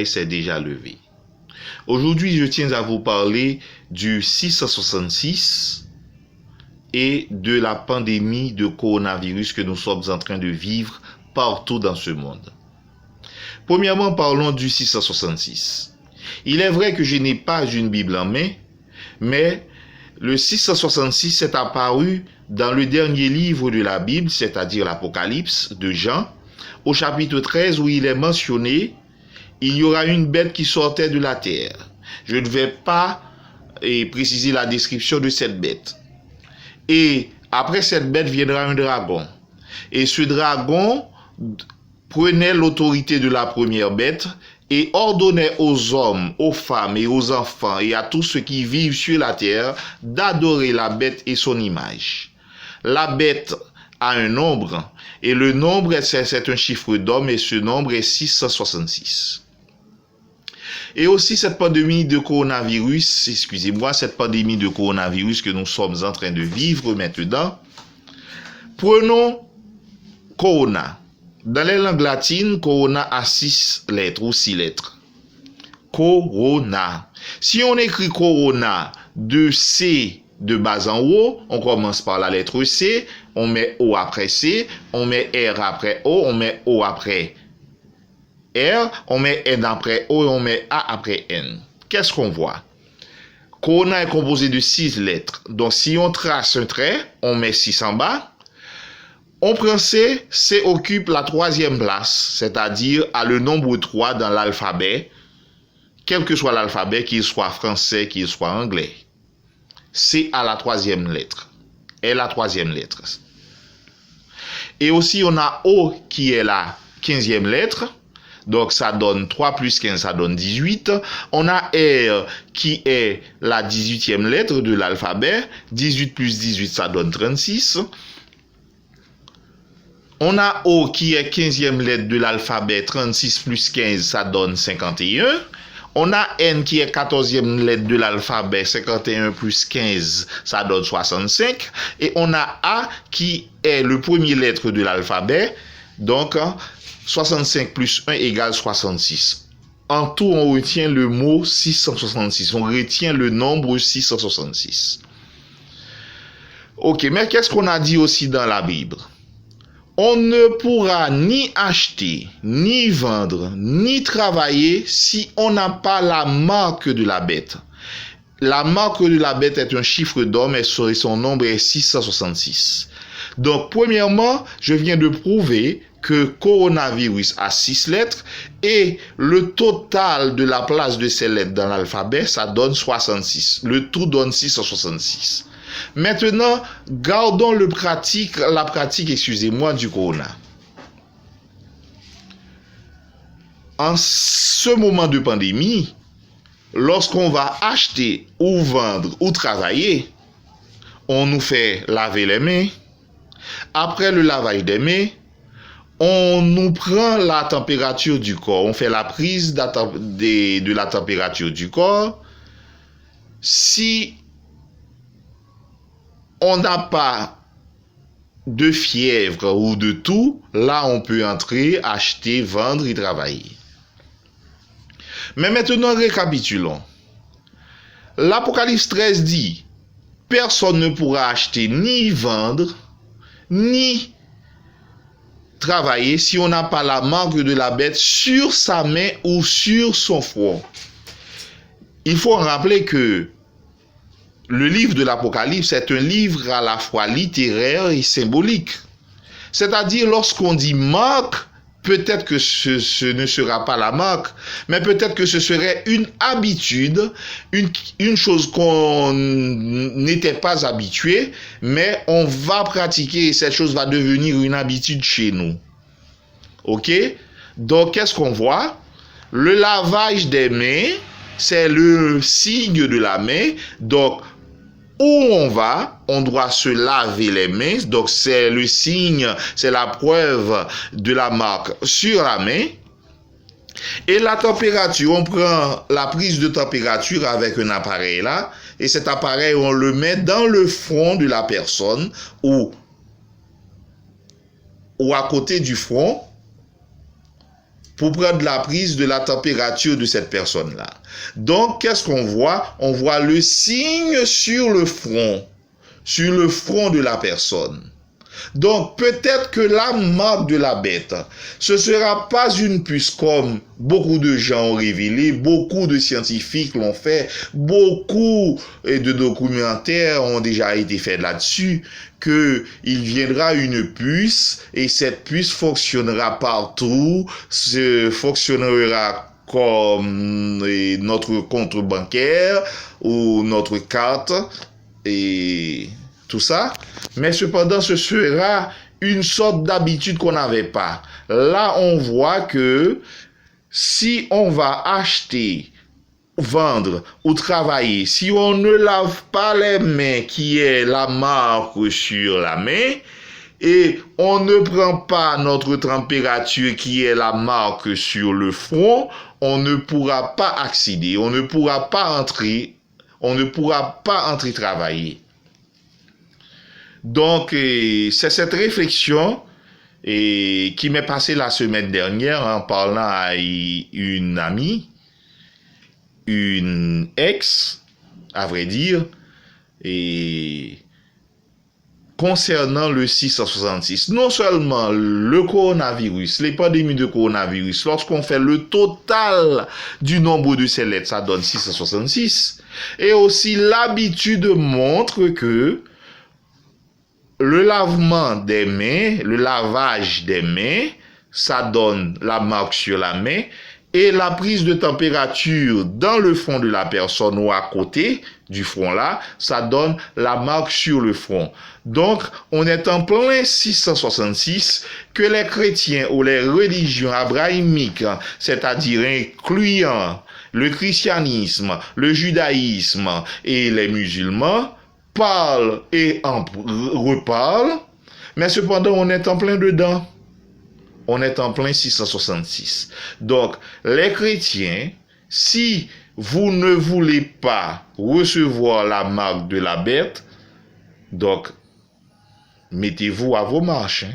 s'est déjà levé. Aujourd'hui, je tiens à vous parler du 666 et de la pandémie de coronavirus que nous sommes en train de vivre partout dans ce monde. Premièrement, parlons du 666. Il est vrai que je n'ai pas une Bible en main, mais le 666 est apparu dans le dernier livre de la Bible, c'est-à-dire l'Apocalypse de Jean, au chapitre 13 où il est mentionné, il y aura une bête qui sortait de la terre. Je ne vais pas préciser la description de cette bête. Et après cette bête viendra un dragon. Et ce dragon prenait l'autorité de la première bête et ordonnait aux hommes, aux femmes et aux enfants et à tous ceux qui vivent sur la terre d'adorer la bête et son image. La bête a un nombre et le nombre c'est un chiffre d'homme et ce nombre est 666. Et aussi cette pandémie de coronavirus, cette pandémie de coronavirus que nous sommes en train de vivre maintenant. Prenons corona. Dans les langues latines, corona a 6 lettres ou 6 lettres. Corona. Si on écrit corona de C de bas en haut, on commence par la lettre C, on met O après C, on met R après O, on met O après R, on met N après O et on met A après N. Qu'est-ce qu'on voit? Corona est composé de 6 lettres. Donc si on trace un trait, on met 6 en bas. On prend C, C occupe la 3e place, c'est-à-dire a le nombre 3 dans l'alphabet, quel que soit l'alphabet, qu'il soit français, qu'il soit anglais. C a la 3e lettre, est la 3e lettre. Et aussi on a O qui est la 15e lettre, donc ça donne 3 plus 15, ça donne 18. On a R qui est la 18e lettre de l'alphabet, 18 plus 18, ça donne 36. On a O qui est 15e lettre de l'alphabet, 36 plus 15, ça donne 51. On a N qui est 14e lettre de l'alphabet, 51 plus 15, ça donne 65. Et on a A qui est le premier lettre de l'alphabet, donc 65 plus 1 égale 66. En tout, on retient le mot 666, on retient le nombre 666. Ok, mais qu'est-ce qu'on a dit aussi dans la Bible? On ne pourra ni acheter, ni vendre, ni travailler si on n'a pas la marque de la bête. La marque de la bête est un chiffre d'homme et son nombre est 666. Donc, premièrement, je viens de prouver que coronavirus a 6 lettres et le total de la place de ces lettres dans l'alphabet, ça donne 66. Le tout donne 666. Maintenant, gardons la pratique, du corona. En ce moment de pandémie, lorsqu'on va acheter ou vendre ou travailler, on nous fait laver les mains. Après le lavage des mains, on nous prend la température du corps. On fait la prise de la température du corps. Si on n'a pas de fièvre ou de toux, là on peut entrer, acheter, vendre et travailler. Mais maintenant, récapitulons. L'Apocalypse 13 dit, personne ne pourra acheter ni vendre, ni travailler si on n'a pas la marque de la bête sur sa main ou sur son front. Il faut rappeler que le livre de l'Apocalypse est un livre à la fois littéraire et symbolique. C'est-à-dire, lorsqu'on dit marque, peut-être que ce ne sera pas la marque, mais peut-être que ce serait une habitude, une chose qu'on n'était pas habitué, mais on va pratiquer et cette chose va devenir une habitude chez nous. Ok? Donc, qu'est-ce qu'on voit? Le lavage des mains, c'est le signe de la main. Donc, où on va, on doit se laver les mains. Donc, c'est le signe, c'est la preuve de la marque sur la main. Et la température, on prend la prise de température avec un appareil là. Et cet appareil, on le met dans le front de la personne ou à côté du front pour prendre la prise de la température de cette personne-là. Donc, qu'est-ce qu'on voit? On voit le signe sur le front de la personne. Donc, peut-être que la marque de la bête, ce ne sera pas une puce comme beaucoup de gens ont révélé, beaucoup de scientifiques l'ont fait, beaucoup de documentaires ont déjà été faits là-dessus, qu'il viendra une puce et cette puce fonctionnera partout, fonctionnera comme notre compte bancaire ou notre carte et tout ça, mais cependant ce sera une sorte d'habitude qu'on n'avait pas. Là, on voit que si on va acheter, vendre ou travailler, si on ne lave pas les mains qui est la marque sur la main, et on ne prend pas notre température qui est la marque sur le front, on ne pourra pas accéder, on ne pourra pas entrer travailler. Donc, c'est cette réflexion qui m'est passée la semaine dernière en parlant à une amie, une ex, à vrai dire, et concernant le 666. Non seulement le coronavirus, les pandémies de coronavirus, lorsqu'on fait le total du nombre de ces lettres, ça donne 666, et aussi l'habitude montre que le lavement des mains, le lavage des mains, ça donne la marque sur la main, et la prise de température dans le front de la personne ou à côté du front là, ça donne la marque sur le front. Donc, on est en plein 666 que les chrétiens ou les religions abrahamiques, c'est-à-dire incluant le christianisme, le judaïsme et les musulmans, parle et en reparle, mais cependant on est en plein dedans. On est en plein 666. Donc, les chrétiens, si vous ne voulez pas recevoir la marque de la bête, donc, mettez-vous à vos marches.